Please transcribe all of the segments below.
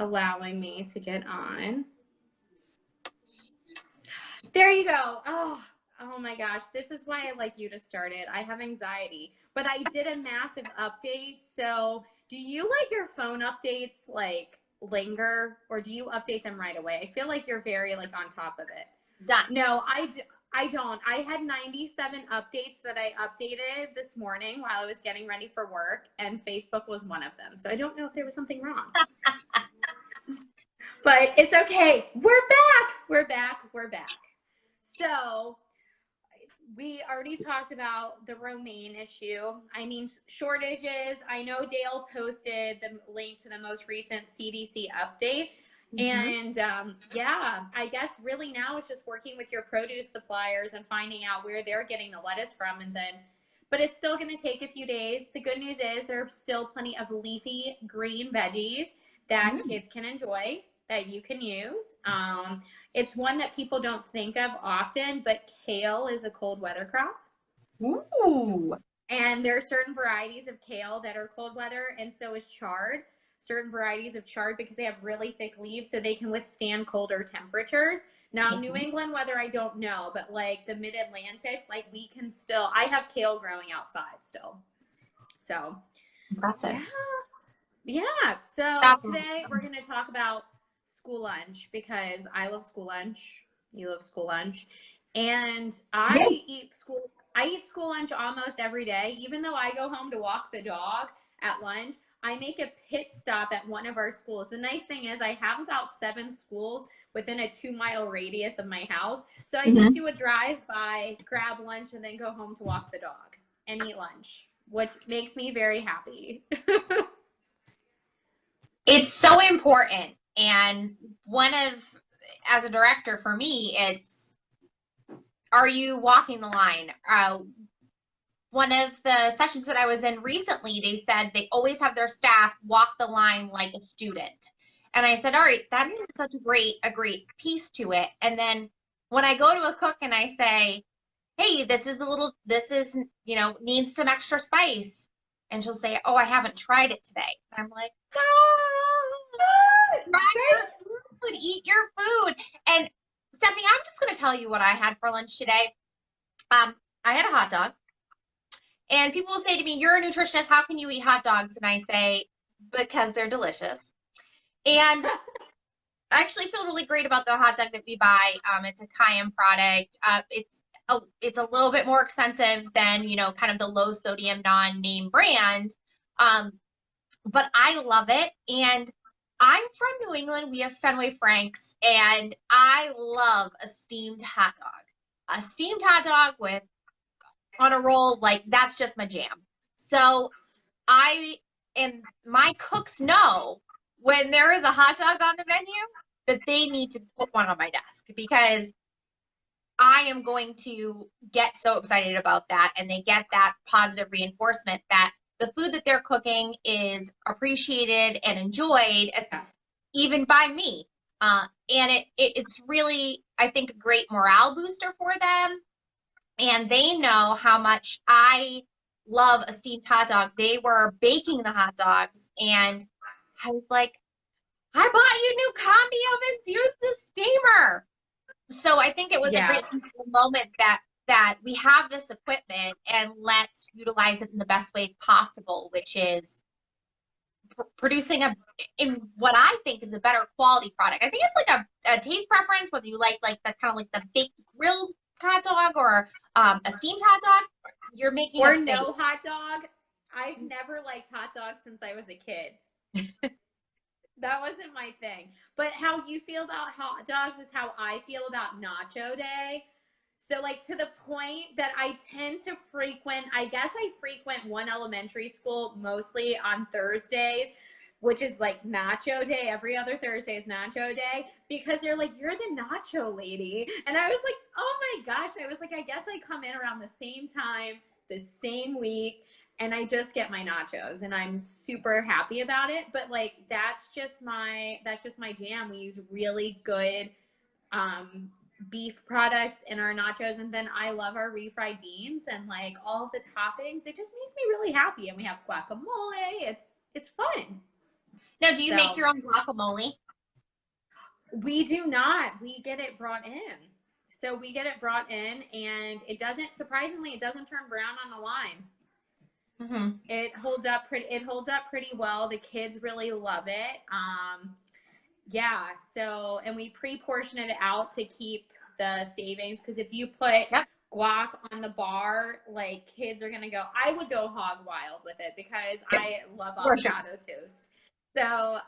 allowing me to get on. There you go. Oh my gosh. This is why I like you to start it. I have anxiety, but I did a massive update. So do you let your phone updates like linger, or do you update them right away? I feel like you're very like on top of it. Done. No, I don't. I had 97 updates that I updated this morning while I was getting ready for work, and Facebook was one of them. So I don't know if there was something wrong. But it's okay. We're back. We're back. We're back. So we already talked about the romaine issue. I mean, shortages. I know Dale posted the link to the most recent CDC update. And yeah, I guess really now it's just working with your produce suppliers and finding out where they're getting the lettuce from. And then, but it's still going to take a few days. The good news is there's still plenty of leafy green veggies that kids can enjoy, that you can use. It's one that people don't think of often, but kale is a cold weather crop. Ooh. And there are certain varieties of kale that are cold weather, and so is chard. Certain varieties of chard, because they have really thick leaves, so they can withstand colder temperatures. Now, New England weather, I don't know, but like the mid-Atlantic, like we can still, I have kale growing outside still. So, Impressive. Yeah. So today we're going to talk about school lunch, because I love school lunch. You love school lunch. And I eat school lunch almost every day. Even though I go home to walk the dog at lunch, I make a pit stop at one of our schools. The nice thing is I have about 7 schools within a 2-mile radius of my house. So I just do a drive-by, grab lunch, and then go home to walk the dog and eat lunch, which makes me very happy. It's so important. And as a director for me, it's, are you walking the line? One of the sessions that I was in recently, they said they always have their staff walk the line like a student. And I said, all right, that's such a great piece to it. And then when I go to a cook and I say, hey, this is, needs some extra spice. And she'll say, oh, I haven't tried it today. And I'm like, no, try your food, eat your food. And Stephanie, I'm just going to tell you what I had for lunch today. I had a hot dog. And people will say to me, you're a nutritionist, how can you eat hot dogs? And I say, because they're delicious. And I actually feel really great about the hot dog that we buy. It's a Cayenne product. It's a little bit more expensive than, kind of the low sodium non-name brand. But I love it. And I'm from New England. We have Fenway Franks, and I love a steamed hot dog. A steamed hot dog on a roll, like that's just my jam. So and my cooks know when there is a hot dog on the menu that they need to put one on my desk, because I am going to get so excited about that, and they get that positive reinforcement that the food that they're cooking is appreciated and enjoyed, even by me. And it's really, I think, a great morale booster for them. And they know how much I love a steamed hot dog. They were baking the hot dogs, and I was like, I bought you new combi ovens, use the steamer. So I think it was a great moment that we have this equipment, and let's utilize it in the best way possible, which is producing in what I think is a better quality product. I think it's like a taste preference, whether you like the kind of like the baked grilled hot dog or a steamed hot dog. You're making or no hot dog. I've never liked hot dogs since I was a kid. That wasn't my thing. But how you feel about hot dogs is how I feel about Nacho Day. So like to the point that I tend to frequent one elementary school mostly on Thursdays, which is like Nacho Day. Every other Thursday is Nacho Day, because they're like, you're the nacho lady. And I was like, oh my gosh. I was like, I guess I come in around the same time, the same week, and I just get my nachos, and I'm super happy about it. But like, that's just my jam. We use really good beef products in our nachos, and then I love our refried beans and like all the toppings. It just makes me really happy. And we have guacamole. It's fun. Now, do you make So your own guacamole? we do not. We get it brought in. So we get it brought in, and it doesn't, surprisingly, it doesn't turn brown on the line. Mm-hmm. It holds up pretty well. The kids really love it. Yeah. So, and we pre-portion it out to keep the savings, because if you put Yep. guac on the bar, like, kids are gonna go. I would go hog wild with it because I love For sure. avocado toast. So,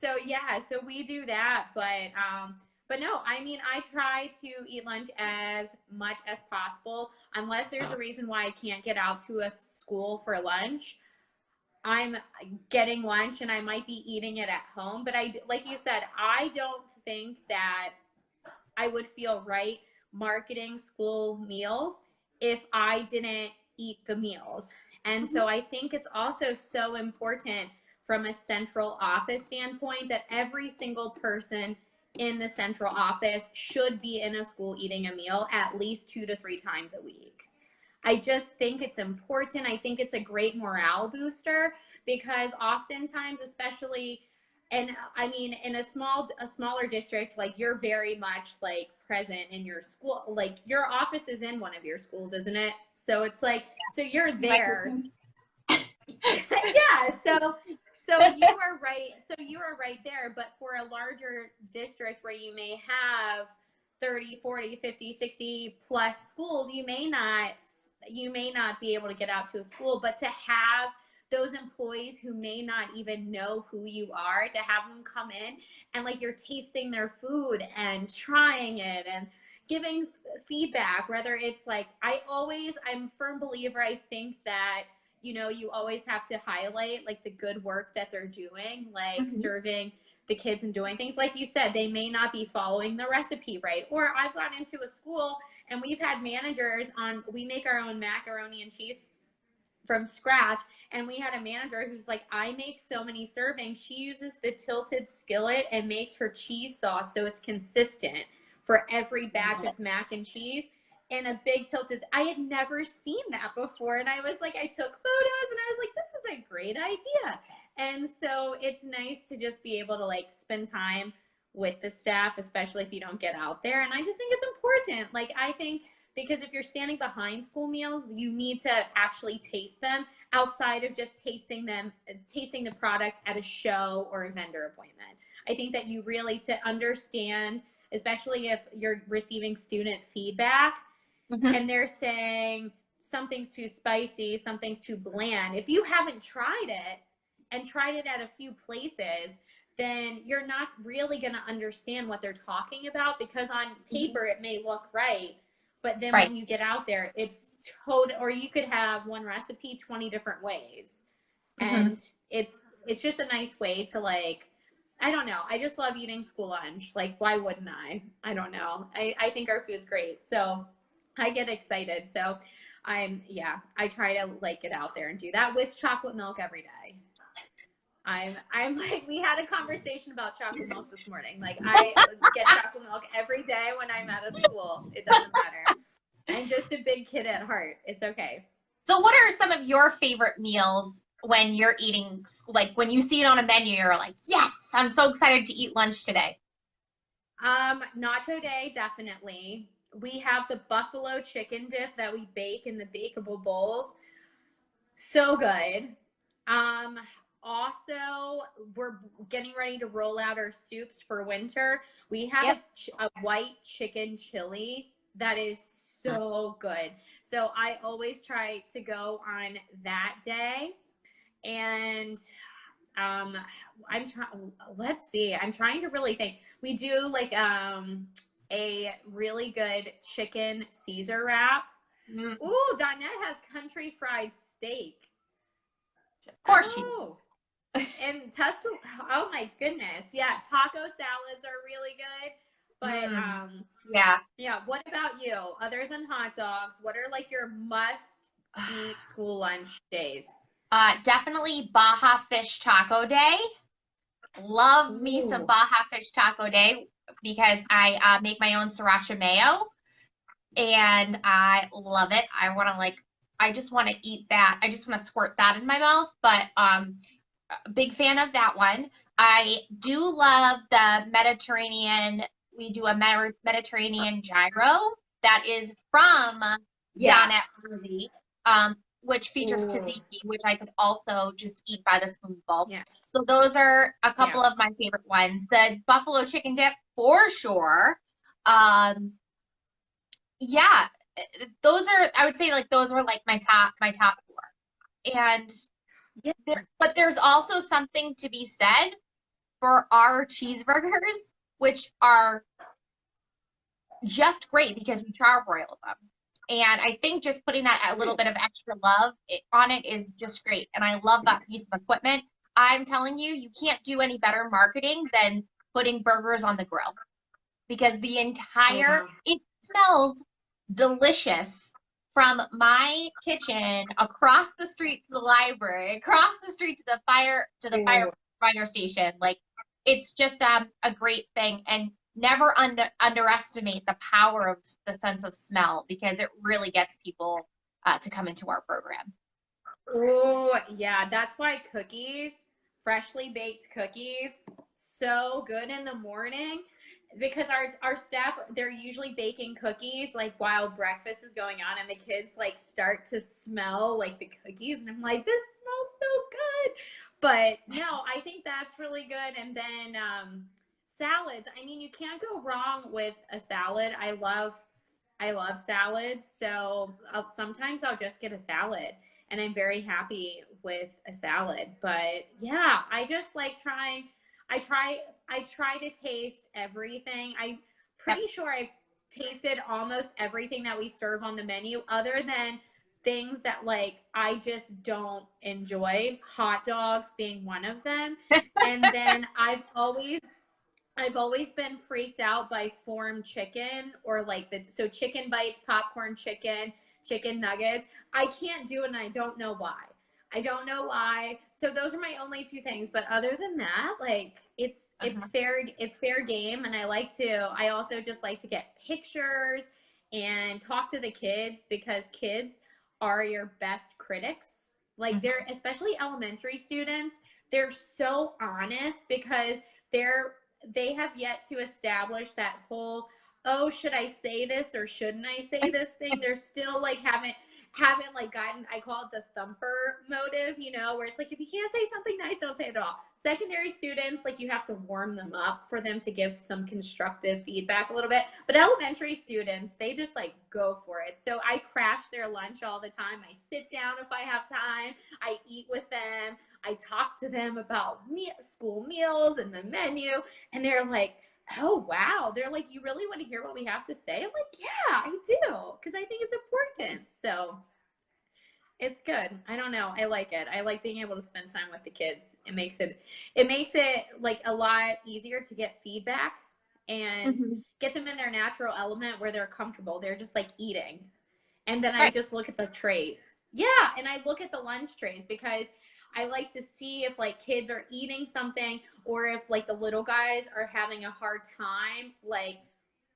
so yeah, so we do that, but no, I mean, I try to eat lunch as much as possible, unless there's a reason why I can't get out to a school for lunch. I'm getting lunch and I might be eating it at home. But I, like you said, I don't think that I would feel right marketing school meals if I didn't eat the meals. And so I think it's also so important from a central office standpoint that every single person in the central office should be in a school eating a meal at least 2 to 3 times a week. I just think it's important. I think it's a great morale booster, because oftentimes, especially, and I mean, in a smaller district, like, you're very much like present in your school, like your office is in one of your schools, isn't it? So it's like, so you're there. Yeah. So you are right. So you are right there. But for a larger district where you may have 30, 40, 50, 60 plus schools, you may not be able to get out to a school. But to have those employees who may not even know who you are, to have them come in and, like, you're tasting their food and trying it and giving feedback, whether it's like, I'm a firm believer, I think that, you always have to highlight, like, the good work that they're doing, like serving the kids and doing things. Like you said, they may not be following the recipe right. Or I've gone into a school and we've had managers we make our own macaroni and cheese from scratch. And we had a manager who's like, I make so many servings. She uses the tilted skillet and makes her cheese sauce so it's consistent for every batch of mac and cheese. And a big tilted, I had never seen that before. And I was like, I took photos and I was like, this is a great idea. And so it's nice to just be able to, like, spend time with the staff, especially if you don't get out there. And I just think it's important. Like, I think, because if you're standing behind school meals, you need to actually taste them outside of just tasting the product at a show or a vendor appointment. I think that you really, to understand, especially if you're receiving student feedback and they're saying something's too spicy, something's too bland. If you haven't tried it and tried it at a few places, then you're not really going to understand what they're talking about, because on paper it may look right. But then when you get out there, it's total, or you could have one recipe 20 different ways. And it's just a nice way to, like, I don't know. I just love eating school lunch. Like, why wouldn't I? I don't know. I think our food's great. So I get excited. So I try to, like, get out there and do that with chocolate milk every day. I'm like, we had a conversation about chocolate milk this morning. Like, I get chocolate milk every day when I'm at a school. It doesn't matter. I'm just a big kid at heart. It's okay. So what are some of your favorite meals when you're eating, like, when you see it on a menu, you're like, yes, I'm so excited to eat lunch today? Nacho day, definitely. We have the buffalo chicken dip that we bake in the bakeable bowls. So good. Also, we're getting ready to roll out our soups for winter. We have a white chicken chili that is so good. So I always try to go on that day. And let's see. I'm trying to really think. We do, like, a really good chicken Caesar wrap. Ooh, Donette has country fried steak. Of course And Tuscan, oh my goodness. Yeah, taco salads are really good. But yeah, what about you? Other than hot dogs, what are, like, your must eat school lunch days? Definitely Baja Fish Taco Day. Love me some Baja Fish Taco Day, because I make my own sriracha mayo and I love it. I just want to eat that. I just want to squirt that in my mouth. But a big fan of that one. I do love the Mediterranean. We do a Mediterranean gyro that is from Yeah. Donut Worthy, which features Ooh. tzatziki, which I could also just eat by the spoonful. Yeah. So those are a Yeah. couple of my favorite ones. The buffalo chicken dip for sure. Um, yeah, those are, I would say like those were like my top four. And Yeah. but there's also something to be said for our cheeseburgers, which are just great because we charbroil them. And I think just putting that a little bit of extra love on it is just great. And I love that piece of equipment. I'm telling you, you can't do any better marketing than putting burgers on the grill because I know. it smells delicious from my kitchen across the street to the library, across the street to the Ooh. fire station. Like it's just a great thing, and never underestimate the power of the sense of smell because it really gets people to come into our program. Oh, yeah. That's why cookies, freshly baked cookies, so good in the morning because our staff, they're usually baking cookies like while breakfast is going on and the kids like start to smell like the cookies and I'm like, this smells so good. But no, I think that's really good. And then salads. I mean, you can't go wrong with a salad. I love salads, so sometimes I'll just get a salad, and I'm very happy with a salad. But yeah, I just like trying. I try. I try to taste everything. I'm Yep. pretty sure I've tasted almost everything that we serve on the menu, other than things that like I just don't enjoy. Hot dogs being one of them, and then I've always been freaked out by formed chicken or like so chicken bites, popcorn chicken, chicken nuggets. I can't do it and I don't know why. I don't know why. So those are my only two things. But other than that, like it's Uh-huh. fair game. And I also just like to get pictures and talk to the kids because kids are your best critics. Like Mhm. they're especially elementary students, they're so honest because they're they have yet to establish that whole, oh, should I say this or shouldn't I say this thing. They're still like haven't like gotten, I call it the thumper motive, where it's like if you can't say something nice, don't say it at all. Secondary students, like you have to warm them up for them to give some constructive feedback a little bit. But elementary students, they just like go for it. So I crash their lunch all the time. I sit down if I have time. I eat with them. I talk to them about school meals and the menu, and they're like, oh, wow. They're like, you really want to hear what we have to say? I'm like, yeah, I do, because I think it's important. So it's good. I don't know. I like it. I like being able to spend time with the kids. It makes it like a lot easier to get feedback and Mhm. get them in their natural element where they're comfortable. They're just like eating. And then I Right. just look at the trays. Yeah, and I look at the lunch trays because I like to see if like kids are eating something or if like the little guys are having a hard time like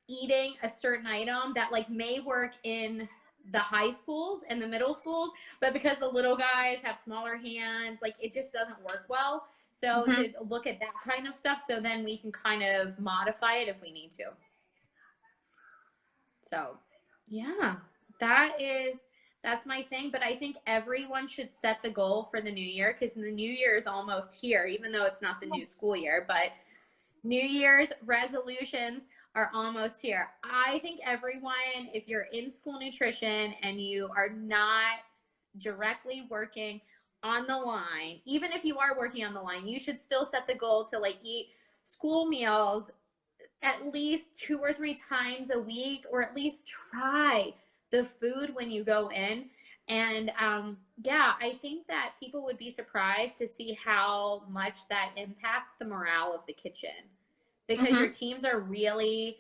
eating a certain item that like may work in the high schools and the middle schools, but because the little guys have smaller hands, like it just doesn't work well. So Mhm. to look at that kind of stuff, so then we can kind of modify it if we need to. So, yeah, that is that's my thing, but I think everyone should set the goal for the new year because the new year is almost here, even though it's not the new school year, but New Year's resolutions are almost here. I think everyone, if you're in school nutrition and you are not directly working on the line, even if you are working on the line, you should still set the goal to like eat school meals at least 2 or 3 times a week, or at least try the food when you go in. And yeah, I think that people would be surprised to see how much that impacts the morale of the kitchen because your Mhm. teams are really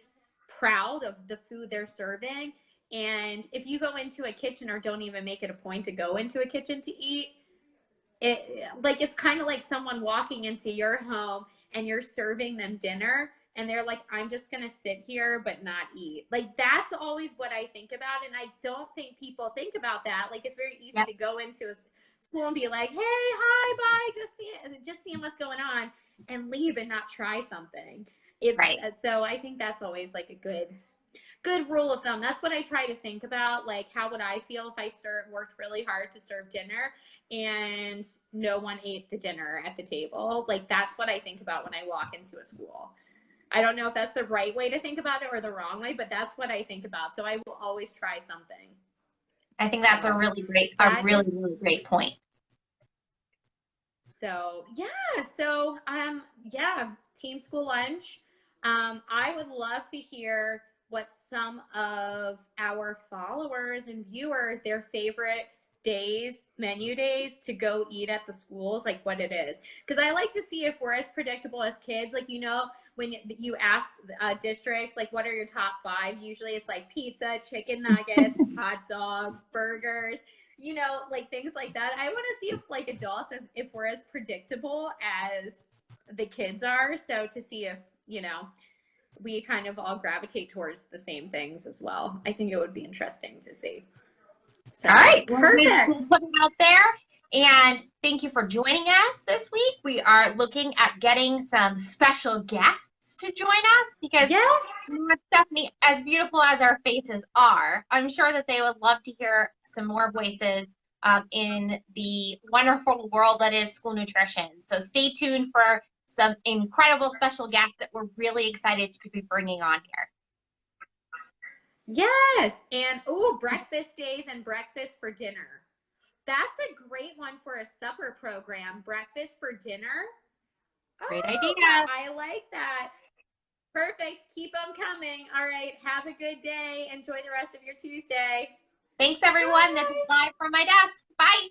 proud of the food they're serving. And if you go into a kitchen or don't even make it a point to go into a kitchen to eat, it's kind of like someone walking into your home and you're serving them dinner and they're like, I'm just gonna sit here but not eat. Like that's always what I think about, and I don't think people think about that. Like it's very easy Yep. to go into school and be like, hey, hi, bye, just seeing what's going on, and leave and not try something. It's Right. so I think that's always like a good rule of thumb. That's what I try to think about. Like, how would I feel if I worked really hard to serve dinner and no one ate the dinner at the table? Like, that's what I think about when I walk into a school. I don't know if that's the right way to think about it or the wrong way, but that's what I think about. So I will always try something. I think that's So a really really great point. So yeah, team school lunch. I would love to hear what some of our followers and viewers, their favorite menu days to go eat at the schools, like what it is. Because I like to see if we're as predictable as kids. Like, when you ask districts, like, what are your top 5? Usually it's like pizza, chicken nuggets, hot dogs, burgers, like things like that. I want to see if, like, adults, if we're as predictable as the kids are. So to see if, we kind of all gravitate towards the same things as well. I think it would be interesting to see. So, all right. Perfect. We'll put it out there. And thank you for joining us this week. We are looking at getting some special guests to join us because yes. Stefanie, as beautiful as our faces are, I'm sure that they would love to hear some more voices in the wonderful world that is school nutrition. So stay tuned for some incredible special guests that we're really excited to be bringing on here. Yes. And, breakfast days and breakfast for dinner. That's a great one for a supper program. Breakfast for dinner. Great idea. I like that. Perfect. Keep them coming. All right. Have a good day. Enjoy the rest of your Tuesday. Thanks, everyone. Bye. This is Live from my desk. Bye.